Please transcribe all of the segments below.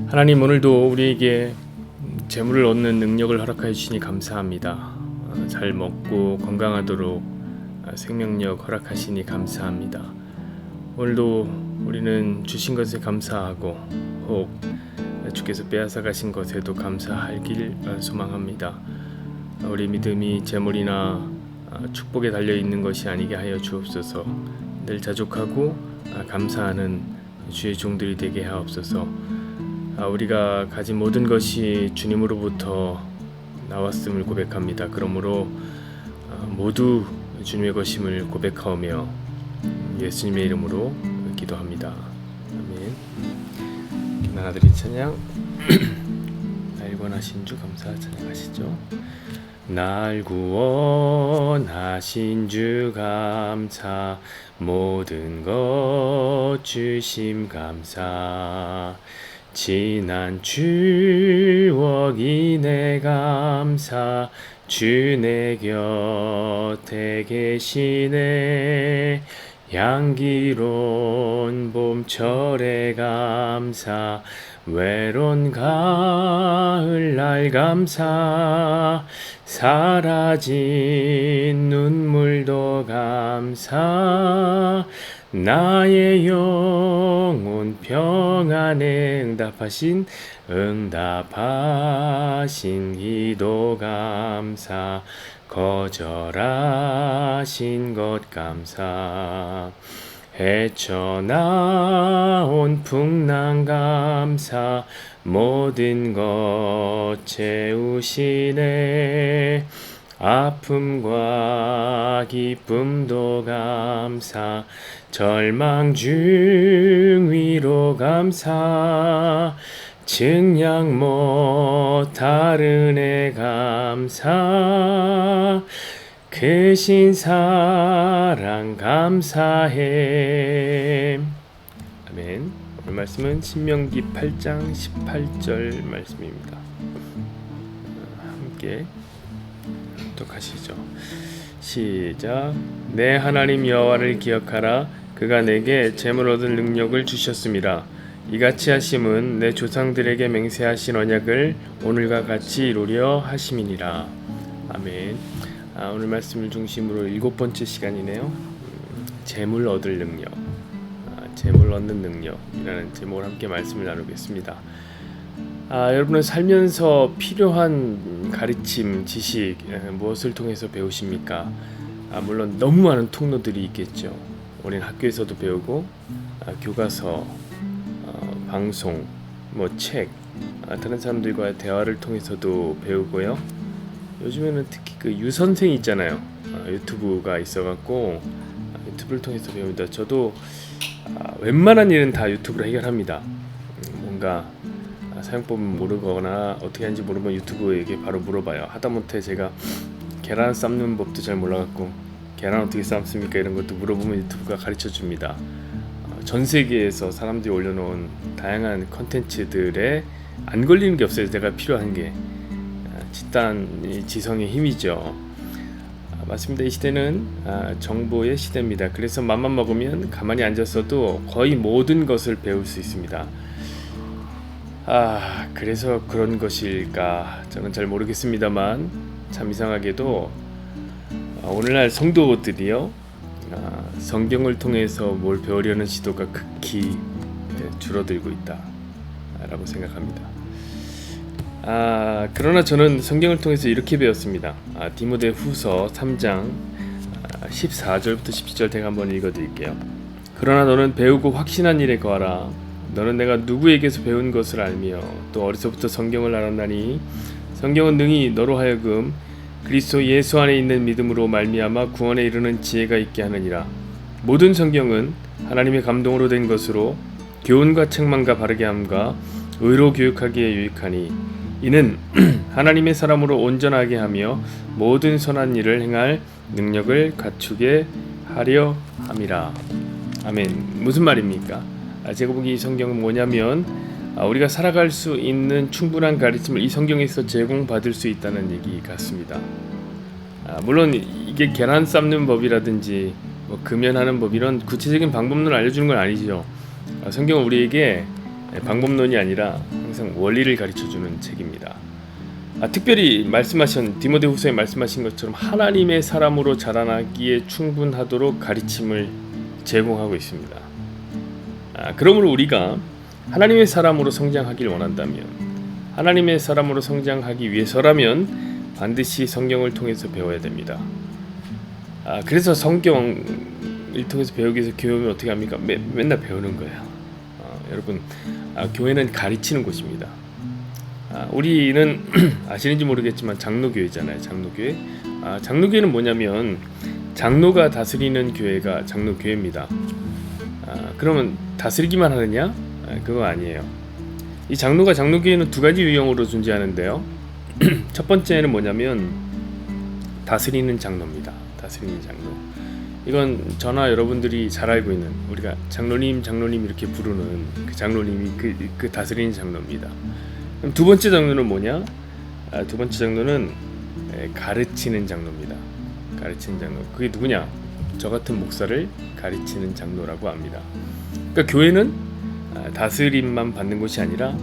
하나님, 오늘도 우리에게 재물을 얻는 능력을 허락하여 주시니 감사합니다. 잘 먹고 건강하도록 생명력 허락하시니 감사합니다. 오늘도 우리는 주신 것에 감사하고 혹 주께서 빼앗아 가신 것에도 감사하길 소망합니다. 우리 믿음이 재물이나 축복에 달려 있는 것이 아니게 하여 주옵소서. 늘 자족하고 감사하는 주의 종들이 되게 하옵소서. 우리가 가진 모든 것이 주님으로부터 나왔음을 고백합니다. 그러므로 모두 주님의 것임을 고백하오며 예수님의 이름으로 기도합니다. 아멘. 하나들이 찬양 날 구원하신 주 감사 찬양하시죠. 날 구원하신 주 감사, 모든 것 주심 감사, 지난 추억이 내 감사, 주 내 곁에 계시네. 향기로운 봄철에 감사, 외로운 가을날 감사, 사라진 눈물도 감사, 나의 영혼 평안에 응답하신 기도 감사, 거절하신 것 감사, 헤쳐나온 풍랑 감사, 모든 것 채우시네. 아픔과 기쁨도 감사, 절망 중 위로 감사, 증량 못할 은혜 감사, 크신 사랑 감사해. 아멘. 오늘 말씀은 신명기 8장 18절 말씀입니다. 함께 독하시죠. 시작. 내 하나님 여호와를 기억하라. 그가 내게 재물 얻을 능력을 주셨음이라. 이같이 하심은 내 조상들에게 맹세하신 언약을 오늘과 같이 이루려 하심이니라. 아멘. 오늘 말씀을 중심으로 7번째 시간이네요. 재물 얻을 능력, 재물 얻는 능력이라는 제목을 함께 말씀을 나누겠습니다. 여러분은 살면서 필요한 가르침, 지식 무엇을 통해서 배우십니까? 물론 너무 많은 통로들이 있겠죠. 우리는 학교에서도 배우고 교과서, 방송, 책, 다른 사람들과의 대화를 통해서도 배우고요. 요즘에는 특히 그 유선생 있잖아요. 유튜브가 있어갖고 유튜브를 통해서 배웁니다. 저도 웬만한 일은 다 유튜브로 해결합니다. 뭔가 사용법을 모르거나 어떻게 하는지 모르면 유튜브에게 바로 물어봐요. 하다못해 제가 계란 삶는 법도 잘 몰라갖고 계란 어떻게 삶습니까? 이런 것도 물어보면 유튜브가 가르쳐줍니다. 전 세계에서 사람들이 올려놓은 다양한 컨텐츠들에 안 걸리는 게 없어요. 내가 필요한 게 집단 지성의 힘이죠. 맞습니다. 이 시대는 정보의 시대입니다. 그래서 맘만 먹으면 가만히 앉았어도 거의 모든 것을 배울 수 있습니다. 그래서 그런 것일까 저는 잘 모르겠습니다만, 참 이상하게도 오늘날 성도들이요, 성경을 통해서 뭘 배우려는 시도가 극히 줄어들고 있다라고 생각합니다. 그러나 저는 성경을 통해서 이렇게 배웠습니다. 디모데 후서 3장 14절부터 17절 제가 한번 읽어드릴게요. 그러나 너는 배우고 확신한 일에 거하라. 너는 내가 누구에게서 배운 것을 알며 또 어려서부터 성경을 알았나니 성경은 능히 너로 하여금 그리스도 예수 안에 있는 믿음으로 말미암아 구원에 이르는 지혜가 있게 하느니라. 모든 성경은 하나님의 감동으로 된 것으로 교훈과 책망과 바르게 함과 의로 교육하기에 유익하니 이는 하나님의 사람으로 온전하게 하며 모든 선한 일을 행할 능력을 갖추게 하려 함이라. 아멘. 무슨 말입니까? 제가 보기 이 성경은 뭐냐면 우리가 살아갈 수 있는 충분한 가르침을 이 성경에서 제공받을 수 있다는 얘기 같습니다. 물론 이게 계란 삶는 법이라든지 금연하는 법 이런 구체적인 방법론을 알려주는 건 아니죠. 성경은 우리에게 방법론이 아니라 항상 원리를 가르쳐주는 책입니다. 특별히 말씀하신 디모데후서에 말씀하신 것처럼 하나님의 사람으로 자라나기에 충분하도록 가르침을 제공하고 있습니다. 그러므로 우리가 하나님의 사람으로 성장하길 원한다면, 하나님의 사람으로 성장하기 위해서라면 반드시 성경을 통해서 배워야 됩니다. 그래서 성경을 통해서 배우기 위해서 교회 오면 어떻게 합니까? 맨날 배우는 거예요. 여러분, 교회는 가르치는 곳입니다. 우리는 아시는지 모르겠지만 장로교회잖아요. 장로교회. 장로교회는 뭐냐면 장로가 다스리는 교회가 장로교회입니다. 그러면 다스리기만 하느냐? 그거 아니에요. 이 장로가 장로교회는 두 가지 유형으로 존재하는데요. 첫 번째는 뭐냐면 다스리는 장로입니다. 다스리는 장로. 이건 저나 여러분들이 잘 알고 있는, 우리가 장로님 이렇게 부르는 그 장로님이 그 다스리는 장로입니다. 그럼 두 번째 장로는 뭐냐? 두 번째 장로는 가르치는 장로입니다. 가르치는 장로. 그게 누구냐? 저 같은 목사를 가르치는 장로라고 합니다. 그러니까 교회는 다스림만 받는 곳이 아니라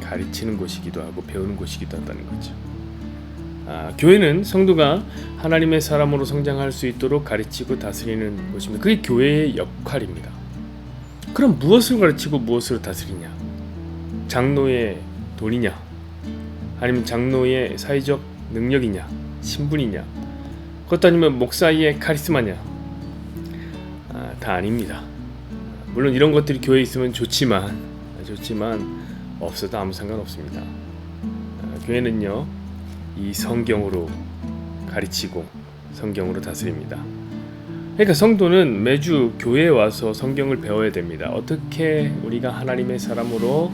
가르치는 곳이기도 하고 배우는 곳이기도 하다는 거죠. 교회는 성도가 하나님의 사람으로 성장할 수 있도록 가르치고 다스리는 곳입니다. 그게 교회의 역할입니다. 그럼 무엇을 가르치고 무엇을 다스리냐? 장로의 돈이냐? 아니면 장로의 사회적 능력이냐? 신분이냐? 그것도 아니면 목사의 카리스마냐? 다 아닙니다. 물론 이런 것들이 교회에 있으면 좋지만 없어도 아무 상관없습니다. 교회는요, 이 성경으로 가르치고 성경으로 다스립니다. 그러니까 성도는 매주 교회에 와서 성경을 배워야 됩니다. 어떻게 우리가 하나님의 사람으로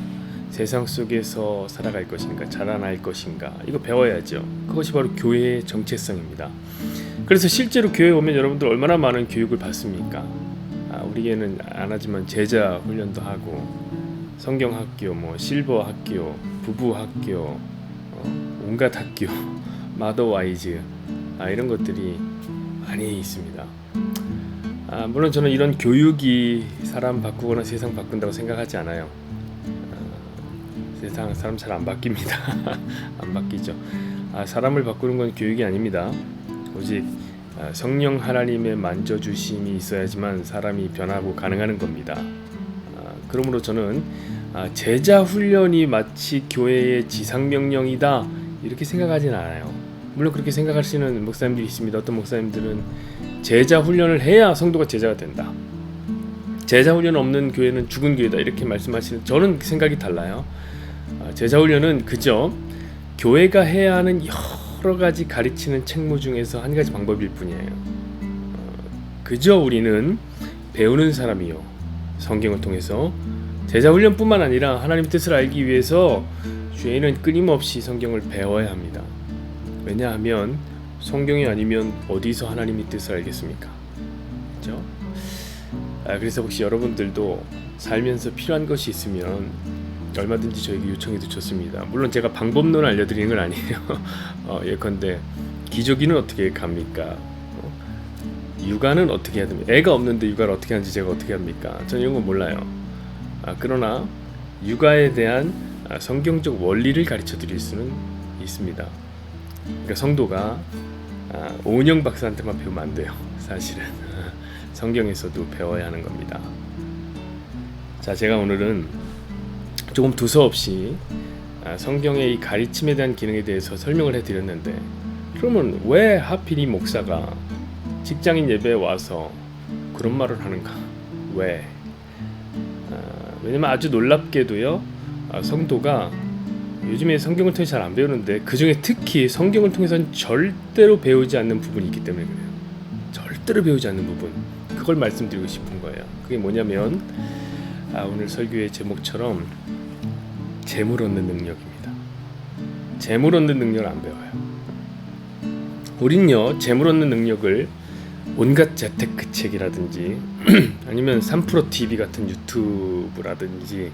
세상 속에서 살아갈 것인가, 자라날 것인가, 이거 배워야죠. 그것이 바로 교회의 정체성입니다. 그래서 실제로 교회에 오면 여러분들 얼마나 많은 교육을 받습니까? 우리에게는 안 하지만 제자 훈련도 하고, 성경 학교, 실버 학교, 부부 학교, 온갖 학교, 마더와이즈, 이런 것들이 많이 있습니다. 물론 저는 이런 교육이 사람 바꾸거나 세상 바꾼다고 생각하지 않아요. 세상 사람 잘 안 바뀝니다. 안 바뀌죠. 사람을 바꾸는 건 교육이 아닙니다. 오직 성령 하나님의 만져주심이 있어야지만 사람이 변하고 가능한 겁니다. 그러므로 저는 제자 훈련이 마치 교회의 지상명령이다 이렇게 생각하진 않아요. 물론 그렇게 생각하시는 목사님들이 있습니다. 어떤 목사님들은 제자 훈련을 해야 성도가 제자가 된다, 제자 훈련 없는 교회는 죽은 교회다 이렇게 말씀하시는, 저는 생각이 달라요. 제자 훈련은 그저 교회가 해야 하는 여러 가지 가르치는 책무 중에서 한 가지 방법일 뿐이에요. 그저 우리는 배우는 사람이요, 성경을 통해서 제자 훈련뿐만 아니라 하나님의 뜻을 알기 위해서 죄인은 끊임없이 성경을 배워야 합니다. 왜냐하면 성경이 아니면 어디서 하나님의 뜻을 알겠습니까? 그렇죠? 그래서 혹시 여러분들도 살면서 필요한 것이 있으면 얼마든지 저에게 요청해도 좋습니다. 물론 제가 방법론을 알려드리는 건 아니에요. 예컨대 기저귀는 어떻게 갑니까? 육아는 어떻게 해야 됩니까? 애가 없는데 육아를 어떻게 하는지 제가 어떻게 합니까? 저는 이런 건 몰라요. 그러나 육아에 대한 성경적 원리를 가르쳐 드릴 수는 있습니다. 그러니까 성도가 오은영 박사한테만 배우면 안 돼요. 사실은 성경에서도 배워야 하는 겁니다. 자, 제가 오늘은 조금 두서없이 성경의 이 가르침에 대한 기능에 대해서 설명을 해드렸는데, 그러면 왜 하필 이 목사가 직장인 예배에 와서 그런 말을 하는가? 왜? 왜냐면 아주 놀랍게도요, 성도가 요즘에 성경을 통해서 잘 안 배우는데 그 중에 특히 성경을 통해서는 절대로 배우지 않는 부분이 있기 때문에 그래요. 절대로 배우지 않는 부분, 그걸 말씀드리고 싶은 거예요. 그게 뭐냐면 오늘 설교의 제목처럼 재물 얻는 능력입니다. 재물 얻는 능력을 안 배워요. 우린요, 재물 얻는 능력을 온갖 재테크 책이라든지 아니면 3프로TV 같은 유튜브라든지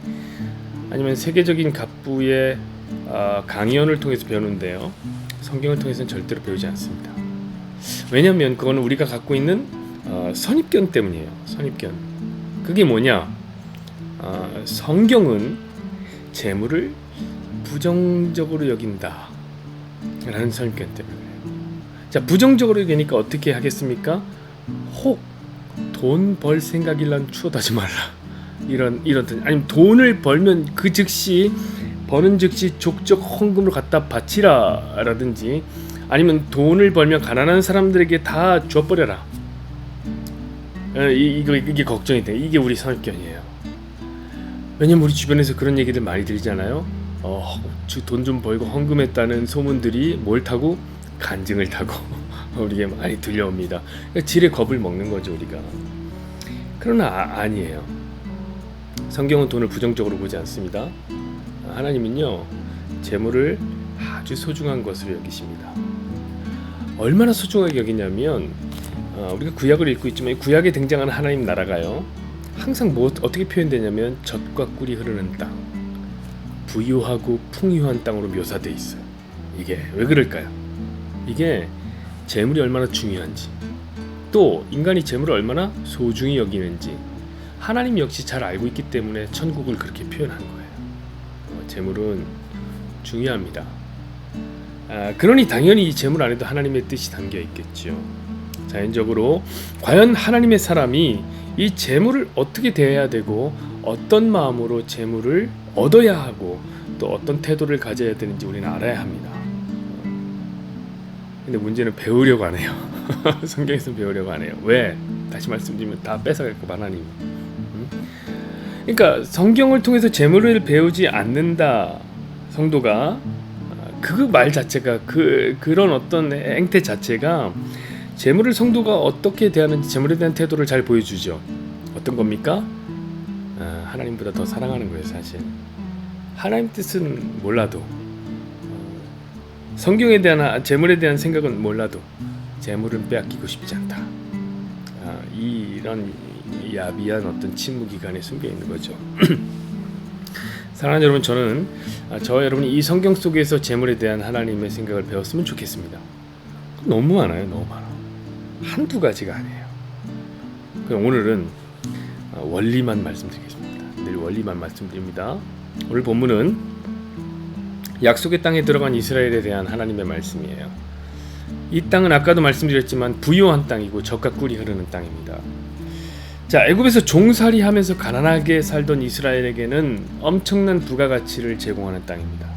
아니면 세계적인 갑부의 강연을 통해서 배우는데요, 성경을 통해서는 절대로 배우지 않습니다. 왜냐하면 그거는 우리가 갖고 있는 선입견 때문이에요. 선입견. 그게 뭐냐? 성경은 재물을 부정적으로 여긴다 라는 선입견 때문에 그래요. 자, 부정적으로 여기니까 어떻게 하겠습니까? 혹 돈 벌 생각이란 추워하지 말라, 이런 아니면 돈을 벌면 그 즉시 버는 즉시 족적 헌금으로 갖다 바치라 라든지, 아니면 돈을 벌면 가난한 사람들에게 다 줘버려라. 이게 걱정이 돼. 이게 우리 선입견이에요. 왜냐면 우리 주변에서 그런 얘기들 많이 들리잖아요. 돈 좀 벌고 헌금했다는 소문들이 뭘 타고? 간증을 타고 우리에게 많이 들려옵니다. 그러니까 지레 겁을 먹는 거죠, 우리가. 그러나 아니에요. 성경은 돈을 부정적으로 보지 않습니다. 하나님은요, 재물을 아주 소중한 것으로 여기십니다. 얼마나 소중하게 여기냐면, 우리가 구약을 읽고 있지만 구약에 등장하는 하나님 나라가요, 항상 어떻게 표현되냐면 젖과 꿀이 흐르는 땅, 부유하고 풍요한 땅으로 묘사되어 있어요. 이게 왜 그럴까요? 이게 재물이 얼마나 중요한지, 또 인간이 재물을 얼마나 소중히 여기는지 하나님 역시 잘 알고 있기 때문에 천국을 그렇게 표현한 거예요. 재물은 중요합니다. 그러니 당연히 이 재물 안에도 하나님의 뜻이 담겨 있겠죠. 자연적으로 과연 하나님의 사람이 이 재물을 어떻게 대해야 되고 어떤 마음으로 재물을 얻어야 하고 또 어떤 태도를 가져야 되는지 우리는 알아야 합니다. 근데 문제는 배우려고 안 해요. 성경에서 배우려고 안 해요. 왜? 다시 말씀드리면 다 뺏어갈까 봐, 하나님. 그러니까 성경을 통해서 재물을 배우지 않는다 성도가, 그 말 자체가 그런 어떤 행태 자체가 재물을 성도가 어떻게 대하는지, 재물에 대한 태도를 잘 보여주죠. 어떤 겁니까? 하나님보다 더 사랑하는 거예요, 사실. 하나님 뜻은 몰라도, 성경에 대한 재물에 대한 생각은 몰라도 재물은 빼앗기고 싶지 않다. 이런 야비한 어떤 침묵이 안에 숨겨 있는 거죠. 사랑하는 여러분, 저는 저와 여러분이 이 성경 속에서 재물에 대한 하나님의 생각을 배웠으면 좋겠습니다. 너무 많아요, 너무 많아. 한두 가지가 아니에요. 그럼 오늘은 원리만 말씀드리겠습니다. 늘 원리만 말씀드립니다. 오늘 본문은 약속의 땅에 들어간 이스라엘에 대한 하나님의 말씀이에요. 이 땅은 아까도 말씀드렸지만 부유한 땅이고 젖과 꿀이 흐르는 땅입니다. 자, 애굽에서 종살이하면서 가난하게 살던 이스라엘에게는 엄청난 부가가치를 제공하는 땅입니다.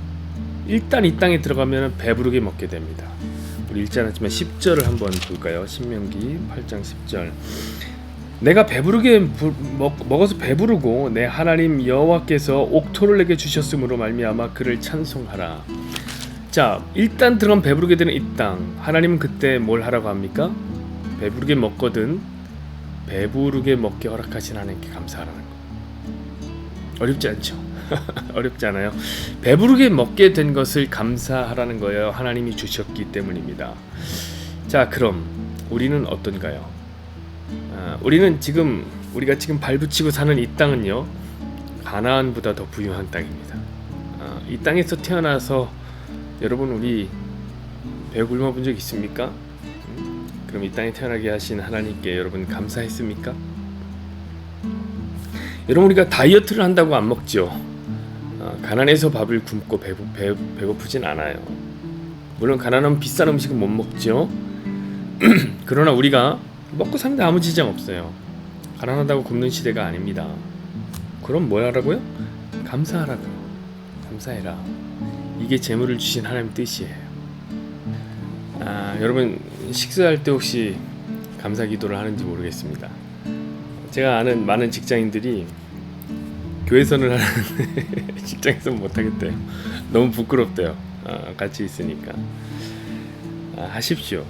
일단 이 땅에 들어가면 배부르게 먹게 됩니다. 우리 읽지 않았지만 10절을 한번 볼까요? 신명기 8장 10절. 내가 배부르게 먹어서 배부르고 내 하나님 여호와께서 옥토를 내게 주셨으므로 말미암아 그를 찬송하라. 자, 일단 들어가면 배부르게 되는 이 땅, 하나님은 그때 뭘 하라고 합니까? 배부르게 먹거든 배부르게 먹게 허락하신 하나님께 감사하라는 거. 어렵지 않죠? 어렵지 않아요? 배부르게 먹게 된 것을 감사하라는 거예요. 하나님이 주셨기 때문입니다. 자, 그럼 우리는 어떤가요? 우리는 우리가 지금 발붙이고 사는 이 땅은요, 가나안보다 더 부유한 땅입니다. 이 땅에서 태어나서 여러분, 우리 배 굶어 본 적 있습니까? 그럼 이 땅에 태어나게 하신 하나님께 여러분 감사했습니까? 여러분, 우리가 다이어트를 한다고 안 먹죠. 가난해서 밥을 굶고 배고프진 않아요. 물론 가난하면 비싼 음식은 못 먹죠. 그러나 우리가 먹고 사는데 아무 지장 없어요. 가난하다고 굶는 시대가 아닙니다. 그럼 뭐 하라고요? 감사하라고요. 감사해라. 이게 재물을 주신 하나님 뜻이에요. 여러분, 식사할 때 혹시 감사 기도를 하는지 모르겠습니다. 제가 아는 많은 직장인들이 교회선을 하는 직장에서는 못하겠대요. 너무 부끄럽대요. 같이 있으니까. 하십시오.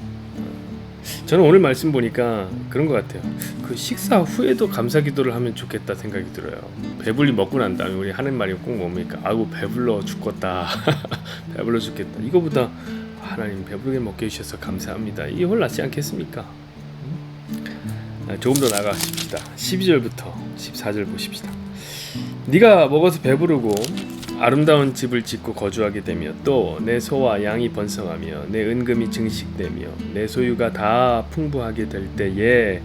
저는 오늘 말씀 보니까 그런 것 같아요. 그 식사 후에도 감사 기도를 하면 좋겠다 생각이 들어요. 배불리 먹고 난 다음에 우리 하는 말이 꼭 뭡니까? 아이고 배불러 죽겠다. 배불러 죽겠다. 이거보다 하나님 배부르게 먹게 해주셔서 감사합니다. 이게 훨 낫지 않겠습니까? 조금 더 나아가십시다. 12절부터 14절 보십시다. 네가 먹어서 배부르고 아름다운 집을 짓고 거주하게 되며 또 내 소와 양이 번성하며 내 은금이 증식되며 내 소유가 다 풍부하게 될 때에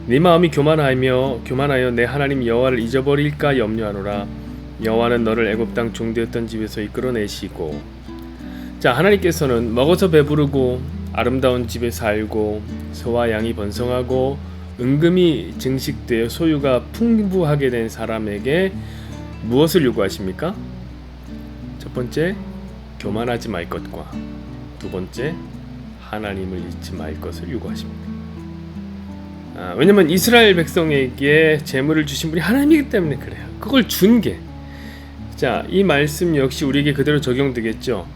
네 마음이 교만하여 내 하나님 여호와를 잊어버릴까 염려하노라. 여호와는 너를 애굽 땅 종되었던 집에서 이끌어내시고. 자, 하나님께서는 먹어서 배부르고 아름다운 집에 살고 소와 양이 번성하고 은금이 증식되어 소유가 풍부하게 된 사람에게 무엇을 요구하십니까? 첫 번째, 교만하지 말 것과 두 번째, 하나님을 잊지 말 것을 요구하십니다. 왜냐면 이스라엘 백성에게 재물을 주신 분이 하나님이기 때문에 그래요. 그걸 준 게. 자, 이 말씀 역시 우리에게 그대로 적용되겠죠.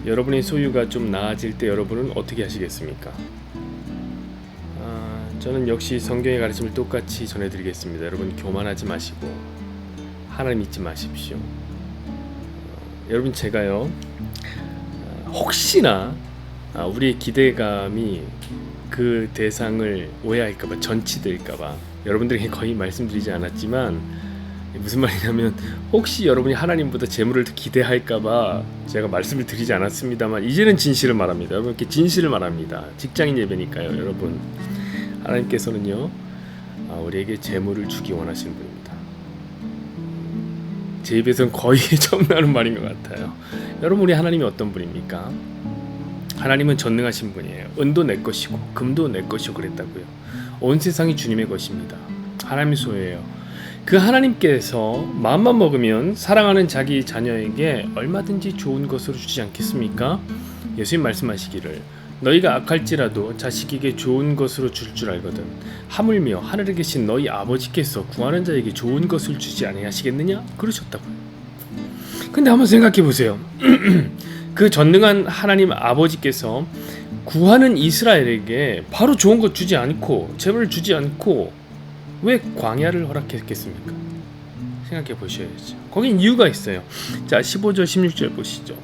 여러분의 소유가 좀 나아질 때 여러분은 어떻게 하시겠습니까? 저는 역시 성경의 가르침을 똑같이 전해드리겠습니다. 여러분, 교만하지 마시고 하나님 잊지 마십시오. 여러분, 제가요 혹시나 우리의 기대감이 그 대상을 오해할까봐, 전치될까봐 여러분들에게 거의 말씀드리지 않았지만, 무슨 말이냐면 혹시 여러분이 하나님보다 재물을 기대할까봐 제가 말씀을 드리지 않았습니다만 이제는 진실을 말합니다. 여러분께 진실을 말합니다. 직장인 예배니까요. 여러분, 하나님께서는요 우리에게 재물을 주기 원하시는 분입니다. 제 입에서는 거의 처음 나오는 말인 것 같아요. 여러분, 우리 하나님이 어떤 분입니까? 하나님은 전능하신 분이에요. 은도 내 것이고 금도 내 것이고 그랬다고요. 온 세상이 주님의 것입니다. 하나님의 소유예요. 그 하나님께서 마음만 먹으면 사랑하는 자기 자녀에게 얼마든지 좋은 것으로 주지 않겠습니까? 예수님 말씀하시기를 너희가 악할지라도 자식에게 좋은 것으로 줄 알거든 하물며 하늘에 계신 너희 아버지께서 구하는 자에게 좋은 것을 주지 아니하시겠느냐? 그러셨다고요. 근데 한번 생각해 보세요. 그 전능한 하나님 아버지께서 구하는 이스라엘에게 바로 좋은 것 주지 않고 재물을 주지 않고 왜 광야를 허락했겠습니까? 생각해 보셔야죠. 거긴 이유가 있어요. 자, 15절 16절 보시죠.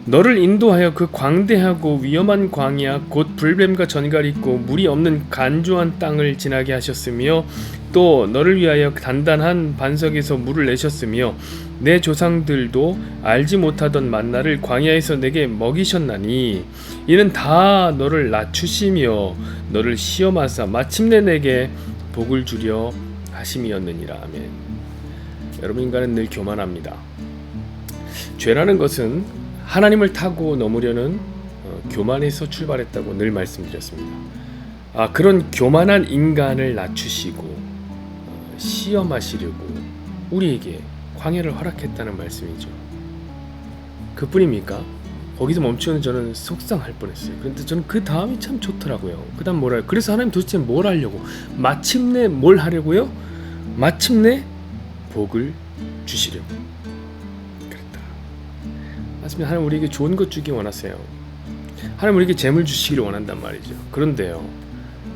너를 인도하여 그 광대하고 위험한 광야 곧 불뱀과 전갈이 있고 물이 없는 간조한 땅을 지나게 하셨으며 또 너를 위하여 단단한 반석에서 물을 내셨으며 내 조상들도 알지 못하던 만나를 광야에서 내게 먹이셨나니 이는 다 너를 낮추시며 너를 시험하사 마침내 내게 복을 주려 하심이었느니라. 아멘. 여러분, 인간은 늘 교만합니다. 죄라는 것은 하나님을 타고 넘으려는 교만에서 출발했다고 늘 말씀드렸습니다. 그런 교만한 인간을 낮추시고 시험하시려고 우리에게 광야를 허락했다는 말씀이죠. 그뿐입니까? 거기서 멈추는 저는 속상할 뻔했어요. 그런데 저는 그 다음이 참 좋더라고요. 그 다음 뭐라 해요? 그래서 하나님 도대체 뭘 하려고? 마침내 뭘 하려고요? 마침내 복을 주시려고 그랬다. 맞습니다. 하나님 우리에게 좋은 것 주기 원하세요. 하나님 우리에게 재물 주시기를 원한단 말이죠. 그런데요,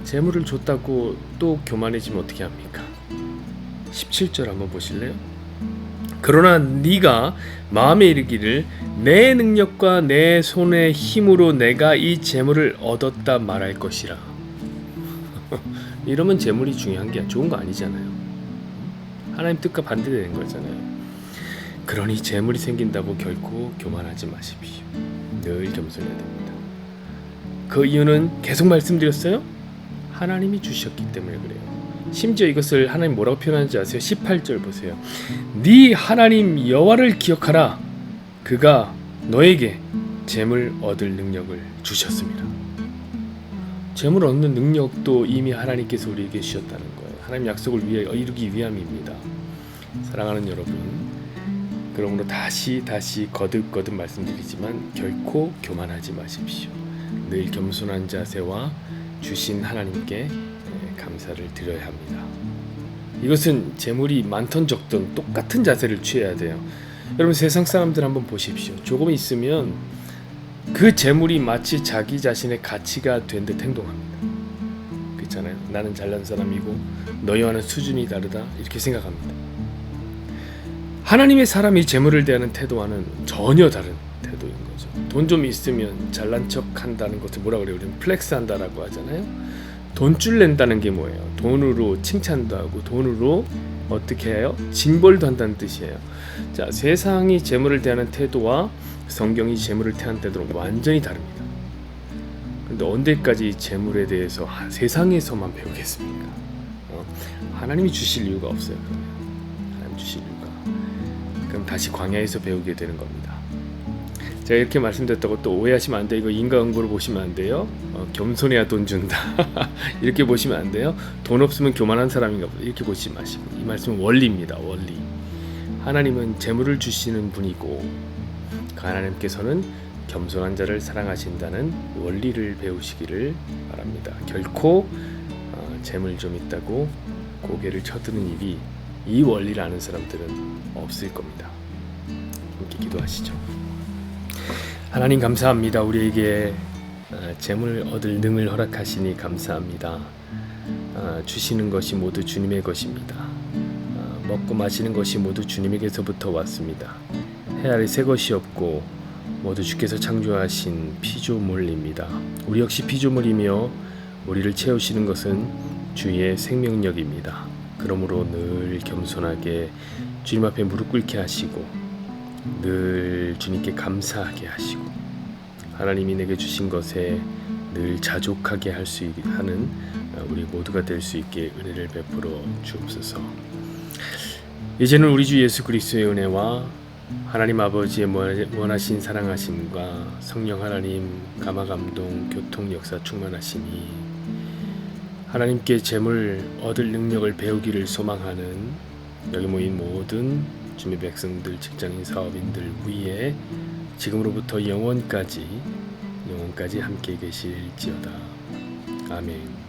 재물을 줬다고 또 교만해지면 어떻게 합니까? 17절 한번 보실래요? 그러나 네가 마음에 이르기를 내 능력과 내 손의 힘으로 내가 이 재물을 얻었다 말할 것이라. 이러면 재물이 중요한 게 좋은 거 아니잖아요. 하나님 뜻과 반대되는 거잖아요. 그러니 재물이 생긴다고 결코 교만하지 마십시오. 늘 겸손해야 됩니다. 그 이유는 계속 말씀드렸어요. 하나님이 주셨기 때문에 그래요. 심지어 이것을 하나님 뭐라고 표현하는지 아세요? 18절 보세요. 네 하나님 여호와를 기억하라. 그가 너에게 재물 얻을 능력을 주셨습니다. 재물 얻는 능력도 이미 하나님께서 우리에게 주셨다는 거예요. 하나님 약속을 이루기 위함입니다. 사랑하는 여러분, 그러므로 다시 거듭 말씀드리지만 결코 교만하지 마십시오. 늘 겸손한 자세와 주신 하나님께 감사를 드려야 합니다. 이것은 재물이 많던 적던 똑같은 자세를 취해야 돼요. 여러분, 세상 사람들 한번 보십시오. 조금 있으면 그 재물이 마치 자기 자신의 가치가 된 듯 행동합니다. 그렇잖아요. 나는 잘난 사람이고 너희와는 수준이 다르다, 이렇게 생각합니다. 하나님의 사람이 재물을 대하는 태도와는 전혀 다른 태도인 거죠. 돈 좀 있으면 잘난 척 한다는 것을 뭐라 그래요? 우리는 플렉스 한다라고 하잖아요. 돈줄 낸다는 게 뭐예요? 돈으로 칭찬도 하고 돈으로 어떻게 해요? 징벌도 한다는 뜻이에요. 자, 세상이 재물을 대하는 태도와 성경이 재물을 대하는 태도는 완전히 다릅니다. 그런데 언제까지 재물에 대해서 세상에서만 배우겠습니까? 하나님이 주실 이유가 없어요. 그러면 하나님 주실 이유가 그럼 다시 광야에서 배우게 되는 겁니다. 제가 이렇게 말씀드렸다고 또 오해하시면 안 돼요. 이거 인과응보로 보시면 안 돼요. 겸손해야 돈 준다. 이렇게 보시면 안 돼요. 돈 없으면 교만한 사람인가 보다. 이렇게 보지 마시고, 이 말씀은 원리입니다. 원리. 하나님은 재물을 주시는 분이고 하나님께서는 겸손한 자를 사랑하신다는 원리를 배우시기를 바랍니다. 결코 재물 좀 있다고 고개를 쳐드는 일이 이 원리를 아는 사람들은 없을 겁니다. 함께 기도하시죠. 하나님 감사합니다. 우리에게 재물 얻을 능을 허락하시니 감사합니다. 주시는 것이 모두 주님의 것입니다. 먹고 마시는 것이 모두 주님에게서부터 왔습니다. 해 아래 새 것이 없고 모두 주께서 창조하신 피조물입니다. 우리 역시 피조물이며 우리를 채우시는 것은 주의 생명력입니다. 그러므로 늘 겸손하게 주님 앞에 무릎 꿇게 하시고 늘 주님께 감사하게 하시고 하나님이 내게 주신 것에 늘 자족하게 할 수 하는 우리 모두가 될 수 있게 은혜를 베풀어 주옵소서. 이제는 우리 주 예수 그리스도의 은혜와 하나님 아버지의 원하신 사랑하심과 성령 하나님 감화감동 교통 역사 충만하시니 하나님께 재물 얻을 능력을 배우기를 소망하는 여기 모인 모든 주님의 백성들, 직장인, 사업인들 위에 지금으로부터 영원까지 함께 계실지어다. 아멘.